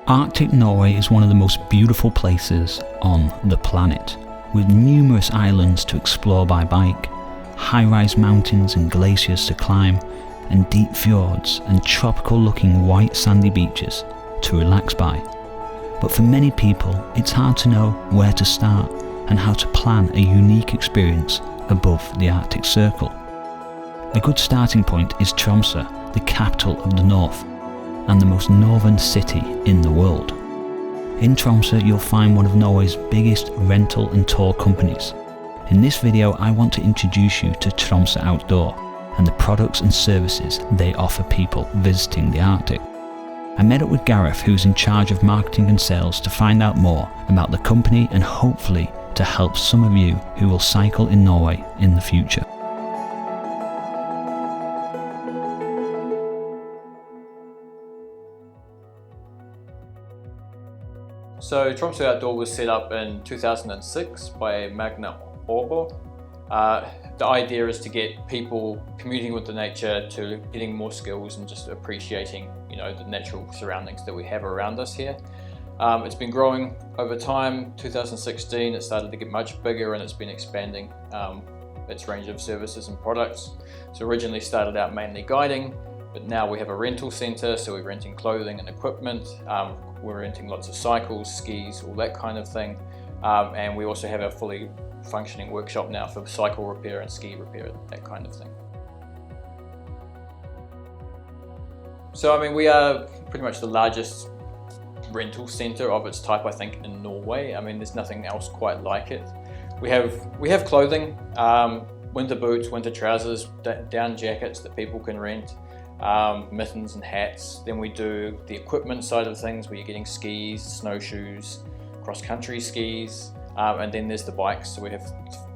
Arctic Norway is one of the most beautiful places on the planet, with numerous islands to explore by bike, high-rise mountains and glaciers to climb, and deep fjords and tropical-looking white sandy beaches to relax by. But for many people, it's hard to know where to start and how to plan a unique experience above the Arctic Circle. A good starting point is Tromsø, the capital of the north, and the most northern city in the world. In Tromsø you'll find one of Norway's biggest rental and tour companies. In this video I want to introduce you to Tromsø Outdoor and the products and services they offer people visiting the Arctic. I met up with Gareth, who's in charge of marketing and sales, to find out more about the company and hopefully to help some of you who will cycle in Norway in the future. So Tromsø Outdoor was set up in 2006 by Magna Orbo. The idea is to get people commuting with the nature to getting more skills and just appreciating, the natural surroundings that we have around us here. It's been growing over time. 2016 it started to get much bigger and it's been expanding its range of services and products. So originally started out mainly guiding, but now we have a rental centre, so we're renting clothing and equipment. We're renting lots of cycles, skis, all that kind of thing. And we also have a fully functioning workshop now for cycle repair and ski repair, that kind of thing. So we are pretty much the largest rental centre of its type, I think, in Norway. There's nothing else quite like it. We have clothing, winter boots, winter trousers, down jackets that people can rent. Mittens and hats. Then we do the equipment side of things where you're getting skis, snowshoes, cross-country skis, and then there's the bikes. So we have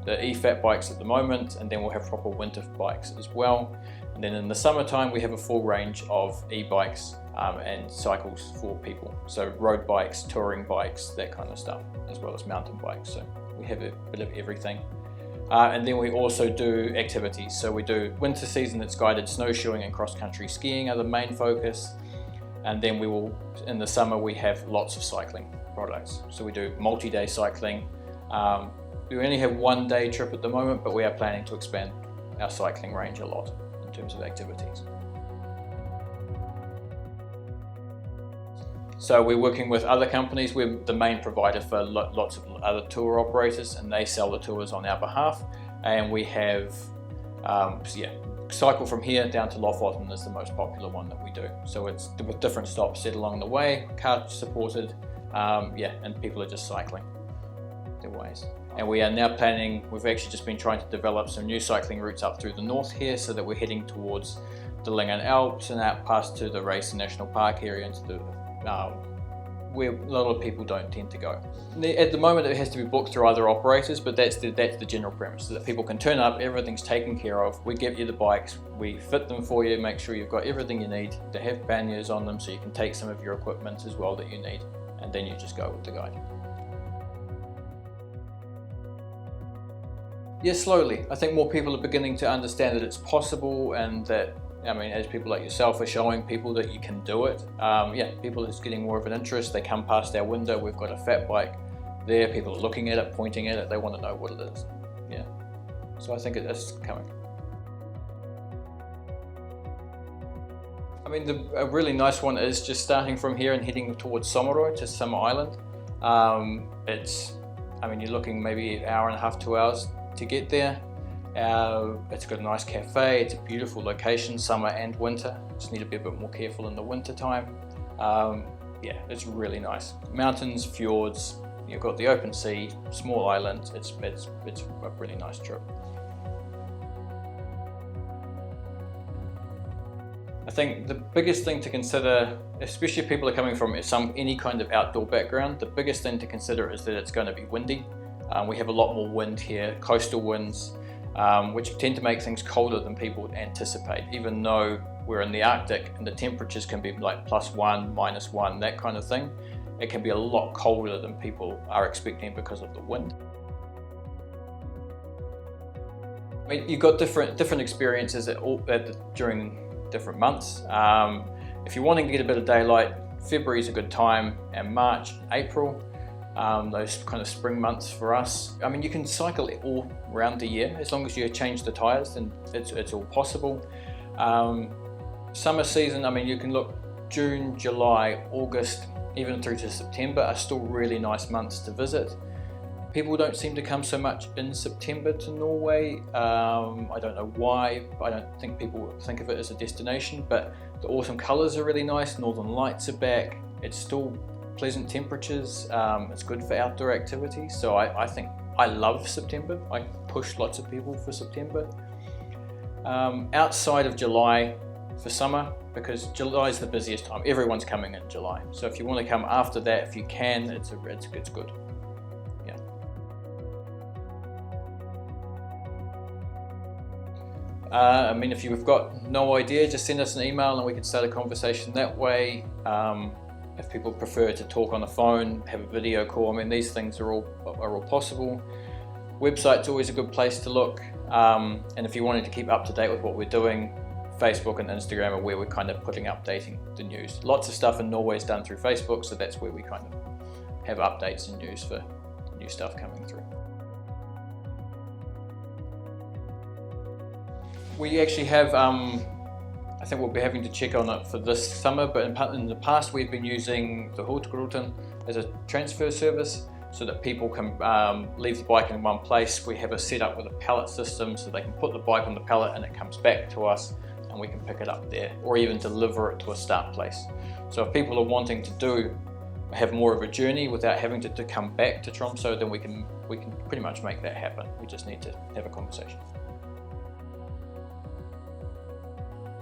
the EFAT bikes at the moment, and then we'll have proper winter bikes as well. And then in the summertime we have a full range of e-bikes and cycles for people. So road bikes, touring bikes, that kind of stuff, as well as mountain bikes. So we have a bit of everything. And then we also do activities. So we do winter season, it's guided snowshoeing and cross-country skiing are the main focus. And then in the summer we have lots of cycling products. So we do multi-day cycling. We only have one day trip at the moment, but we are planning to expand our cycling range a lot in terms of activities. So we're working with other companies. We're the main provider for lots of other tour operators, and they sell the tours on our behalf. And we have, cycle from here down to Lofoten is the most popular one that we do. So it's with different stops set along the way, car supported, and people are just cycling their ways. And we are now planning, we've actually just been trying to develop some new cycling routes up through the north here, so that we're heading towards the Lyngen Alps and out past to the Race National Park area into the where a lot of people don't tend to go. At the moment it has to be booked through other operators, but that's the general premise, so that people can turn up, everything's taken care of, we give you the bikes, we fit them for you, make sure you've got everything you need. They have panniers on them so you can take some of your equipment as well that you need, and then you just go with the guide. Yeah, slowly. I think more people are beginning to understand that it's possible, and that as people like yourself are showing people that you can do it, people are just getting more of an interest. They come past our window, we've got a fat bike there, people are looking at it, pointing at it, they want to know what it is. Yeah, so I think it is coming. A really nice one is just starting from here and heading towards Sommerøy to Summer Island. You're looking maybe an hour and a half, 2 hours to get there. It's got a nice cafe, it's a beautiful location, summer and winter. Just need to be a bit more careful in the winter time. It's really nice. Mountains, fjords, you've got the open sea, small island. It's a really nice trip. I think the biggest thing to consider, especially if people are coming from any kind of outdoor background, the biggest thing to consider is that it's going to be windy. We have a lot more wind here, coastal winds, which tend to make things colder than people would anticipate. Even though we're in the Arctic and the temperatures can be like +1, -1, that kind of thing, it can be a lot colder than people are expecting because of the wind. You've got different experiences during different months. If you're wanting to get a bit of daylight, February is a good time, and March, April, those kind of spring months for us. I mean, you can cycle it all around the year as long as you change the tires, then it's all possible. Summer season, I mean, you can look June, July, August, even through to September are still really nice months to visit. People don't seem to come so much in September to Norway. I don't know why. I don't think people think of it as a destination, but the autumn colours are really nice. Northern lights are back. It's still pleasant temperatures. It's good for outdoor activities. So I think I love September. I push lots of people for September. Outside of July for summer, because July is the busiest time. Everyone's coming in July. So if you want to come after that, if you can, it's good. I mean, if you've got no idea, just send us an email and we can start a conversation that way. If people prefer to talk on the phone, have a video call, I mean, these things are all possible. Website's always a good place to look. And if you wanted to keep up to date with what we're doing, Facebook and Instagram are where we're kind of updating the news. Lots of stuff in Norway is done through Facebook, so that's where we kind of have updates and news for new stuff coming through. We actually have, I think we'll be having to check on it for this summer, but in the past we've been using the Hurtigruten as a transfer service so that people can leave the bike in one place. We have a setup with a pallet system so they can put the bike on the pallet and it comes back to us and we can pick it up there or even deliver it to a start place. So if people are wanting to have more of a journey without having to come back to Tromsø, then we can pretty much make that happen. We just need to have a conversation.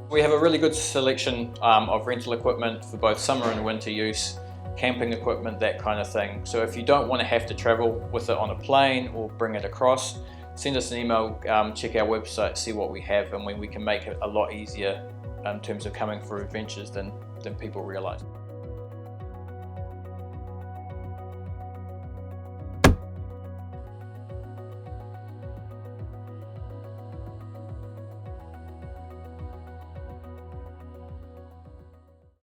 We have a really good selection of rental equipment for both summer and winter use, camping equipment, that kind of thing. So if you don't want to have to travel with it on a plane or bring it across, send us an email, check our website, see what we have, and we can make it a lot easier in terms of coming for adventures than people realise.